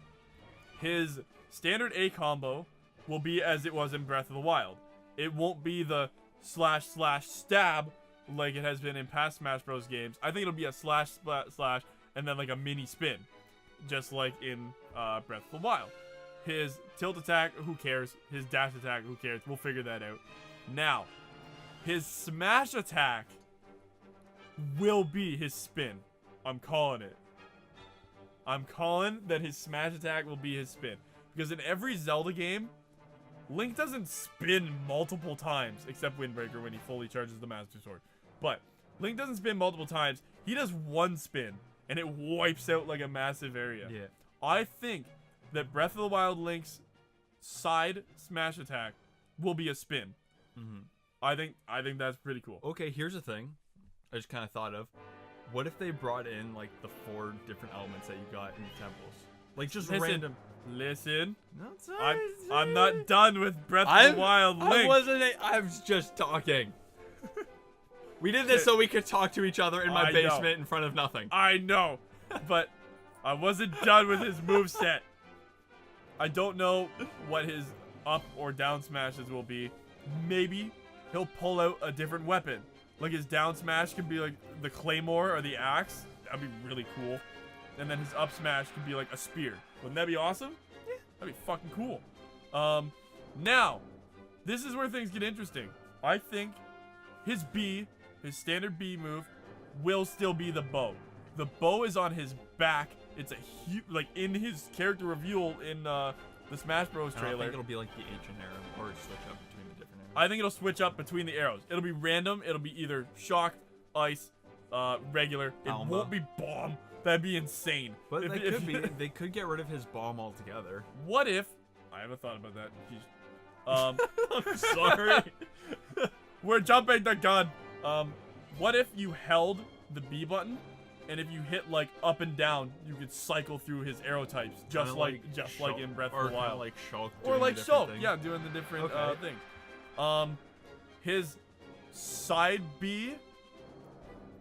His standard A combo will be as it was in Breath of the Wild. It won't be the / stab like it has been in past Smash Bros. Games. I think it'll be a / and then like a mini spin, just like in Breath of the Wild. His tilt attack, who cares? His dash attack, who cares? We'll figure that out. Now, his smash attack will be his spin. I'm calling it. I'm calling that his smash attack will be his spin. Because in every Zelda game, Link doesn't spin multiple times, except Windbreaker when he fully charges the Master Sword. But Link doesn't spin multiple times. He does one spin, and it wipes out like a massive area. Yeah. I think that Breath of the Wild Link's side smash attack will be a spin. Mm-hmm. I think that's pretty cool. Okay, here's the thing I just kind of thought of. What if they brought in, like, the 4 different elements that you got in the temples? Like, just random. Listen. No, sorry, I'm not done with Breath of the Wild Link. I was just talking. We did this so we could talk to each other in my I know. basement in front of nothing. I know, but I wasn't done with his moveset. I don't know what his up or down smashes will be. Maybe he'll pull out a different weapon. Like his down smash could be like the claymore or the axe. That'd be really cool. And then his up smash could be like a spear. Wouldn't that be awesome? Yeah. That'd be fucking cool. Now, this is where things get interesting. I think his standard B move, will still be the bow. The bow is on his back. It's a huge, like in his character reveal in the Smash Bros. Trailer. I think it'll be like the ancient arrow, or switch up between the different arrows. I think it'll switch up between the arrows. It'll be random. It'll be either shock, ice, regular. It Alma. won't be bomb. That'd be insane. But they could get rid of his bomb altogether. What if I haven't thought about that. I'm sorry. We're jumping the gun. What if you held the B button, and if you hit like up and down, you could cycle through his arrow types, just like in Breath of the Wild, like Shulk, or like Shulk, thing. yeah, doing the different Okay. things. His side B,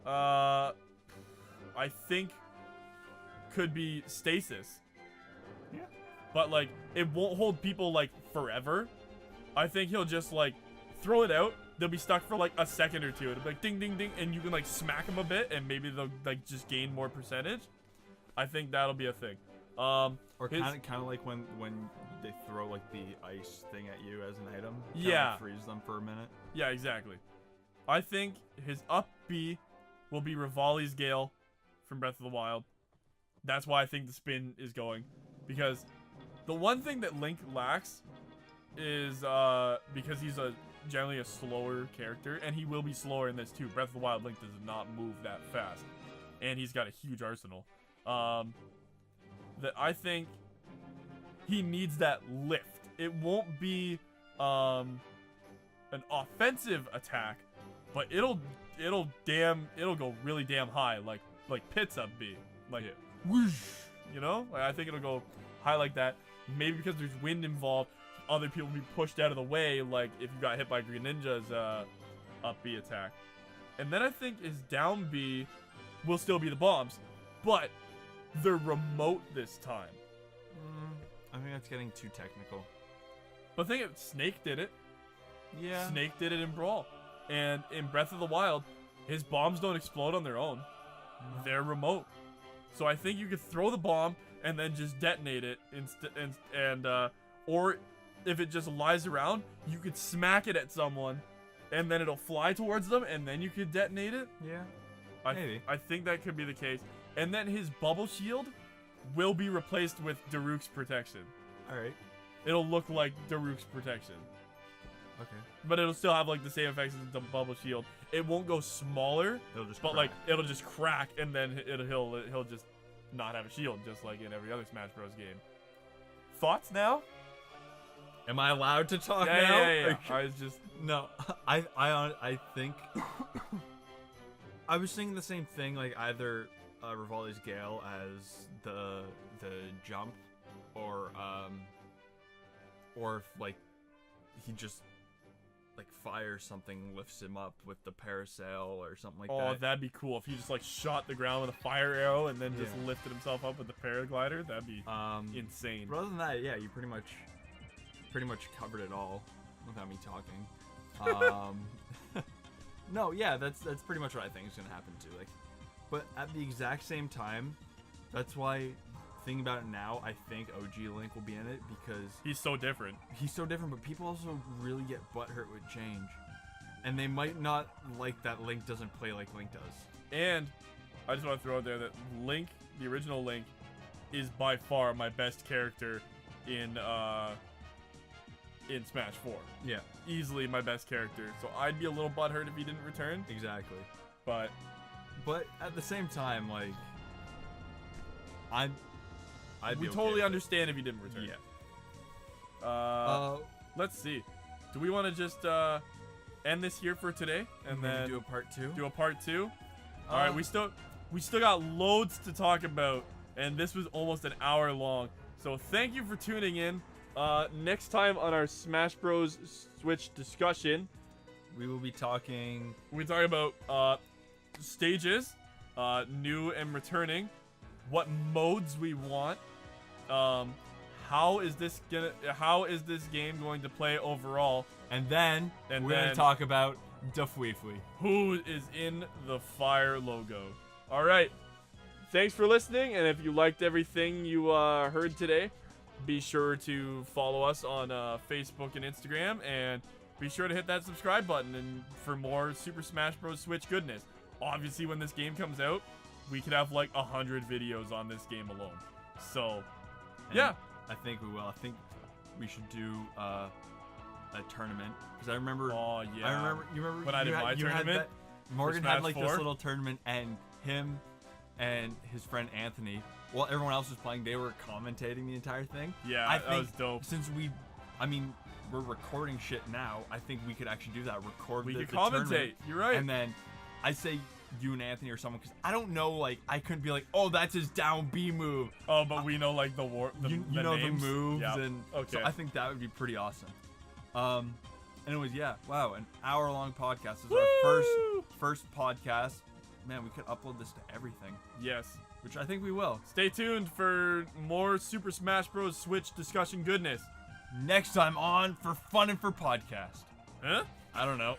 I think could be stasis. Yeah. But like it won't hold people like forever. I think he'll just like throw it out. They'll be stuck for like a second or two. It'll be like ding ding ding, and you can like smack them a bit, and maybe they'll like just gain more percentage. I think that'll be a thing. Or kind of like when they throw like the ice thing at you as an item. Yeah. Like freeze them for a minute. Yeah, exactly. I think his up B will be Rivali's Gale from Breath of the Wild. That's why I think the spin is going, because the one thing that Link lacks is because he's generally a slower character, and he will be slower in this too. Breath of the Wild Link does not move that fast, and he's got a huge arsenal. That I think he needs that lift. It won't be an offensive attack, but it'll go really damn high, like Pit's up B, like whoosh, you know. Like, I think it'll go high like that. Maybe because there's wind involved, other people will be pushed out of the way, like if you got hit by Green Ninja's up B attack. And then I think his down B will still be the bombs, but they're remote this time. I think that's getting too technical. But the thing is, Snake did it. Yeah. Snake did it in Brawl. And in Breath of the Wild, his bombs don't explode on their own. They're remote. So I think you could throw the bomb and then just detonate it or if it just lies around, you could smack it at someone and then it'll fly towards them and then you could detonate it. Yeah. Maybe. I think that could be the case. And then his bubble shield will be replaced with Daruk's protection. Alright. It'll look like Daruk's protection. Okay. But it'll still have like the same effects as the bubble shield. It won't go smaller, like it'll just crack, and then he'll just not have a shield, just like in every other Smash Bros. Game. Thoughts now? Am I allowed to talk now? Yeah. I was just no. I think I was thinking the same thing. Like either Rivali's Gale as the jump, or if like he just like fires something, lifts him up with the parasail or something like that. Oh, that'd be cool if he just like shot the ground with a fire arrow and then just lifted himself up with the paraglider. That'd be insane. But other than that, yeah, you pretty much covered it all without me talking. No, yeah, that's pretty much what I think is gonna happen too. Like, but at the exact same time, that's why thinking about it now, I think OG Link will be in it because he's so different. He's so different, but people also really get butthurt with change, and they might not like that Link doesn't play like Link does. And I just want to throw out there that Link, the original Link, is by far my best character in Smash 4. Yeah, easily my best character. So I'd be a little butthurt if he didn't return. Exactly. But at the same time, like we totally understand if he didn't return. Yeah. Let's see. Do we want to just end this here for today and then do a part 2? Do a part 2. All right. We still got loads to talk about, and this was almost an hour long. So thank you for tuning in. Next time on our Smash Bros. Switch discussion, we will be talking. We talk about stages, new and returning, what modes we want, how is this game going to play overall, and then we're gonna talk about Dafweefly, who is in the fire logo. All right, thanks for listening, and if you liked everything you heard today, be sure to follow us on Facebook and Instagram, and be sure to hit that subscribe button and for more Super Smash Bros. Switch goodness. Obviously, when this game comes out, we could have like 100 videos on this game alone. So, yeah. I think we will. I think we should do a tournament, because I remember. Oh yeah. You remember when I did my tournament. Morgan had like this little tournament, and him and his friend Anthony, while everyone else was playing, they were commentating the entire thing. Yeah, I that think was dope. Since we're recording shit now, I think we could actually do that. Record We the could commentate. tournament, You're right. and then I say you and Anthony or someone, because I don't know, like, I couldn't be like, oh, that's his down B move. Oh, but we know like the You know names. the moves, Yeah. and Okay. so I think that would be pretty awesome. Anyways, yeah, wow, an hour-long podcast. This is our Woo! first podcast. Man, we could upload this to everything, Yes. which I think we will. Stay tuned for more Super Smash Bros. Switch discussion goodness. Next time on For Fun and For Podcast. Huh? I don't know.